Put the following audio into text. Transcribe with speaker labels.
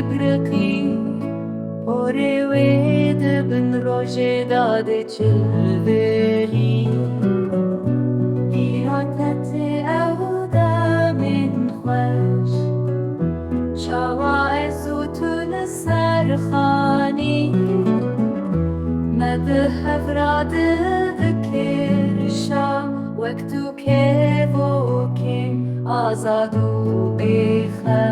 Speaker 1: برقی پاره وید بن روژه داده چلوری ایرانت او دامن خوش شوا زوتون سرخانی مده هفراد کرشا وقتو که و که آزاد و بخیر